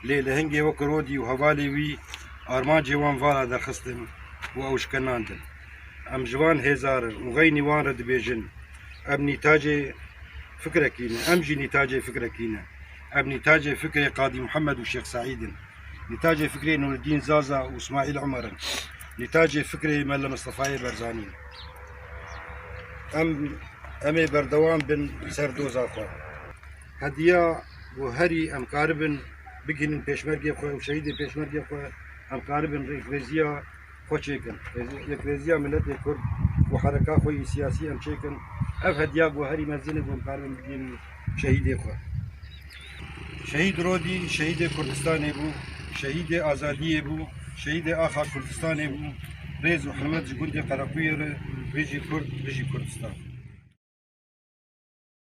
لێ لە هەنگێ وەک ڕۆدی و هەواڵی وی ئارمانجێ وان ڤاڵا دەرخستن و ئەو شکەناندن ئەم جوان هێزارن و غەینی وان رە دەبێژن ئەم نیتاجێ فکرەکینە ئەم ژی نیتاجێ فکرەکینە ئەم نیتاجێ فکرێ قادی محەممەد و شێخ سعیدن نیتاجێ فکرێ نورالدین زازا و ئوسماعیل عومەرن نیتاجێ فکرێ مەلە مستەفایە بەرزانین ئەمێ بەردەوام بن سەر دۆزاخوا هەدیە بۆ هەری ئەمکاربن بگینن پێشمەرگێ خۆی و شەهیدێ پێشمەرگێ خۆی ئەمکاربن ڕێکخێزیە خۆچێکن یەکێزیە ملەتێ کورد و حرەکا خۆی سیاسی ئەم چێکن ئەف هەدیە بۆ هەری مەزنە بۆ ئەمکاربن بگین شەهیدێ خۆ شەهید ڕۆدی شەهیدێ کوردستانێ بوو شەهیدێ ئازادیە بوو شەهیدێ ئاخا کوردستانێ بوو ڕێز و حرمەت ji gundê Qerequyê re bêjî Kurd bijî Kurdistan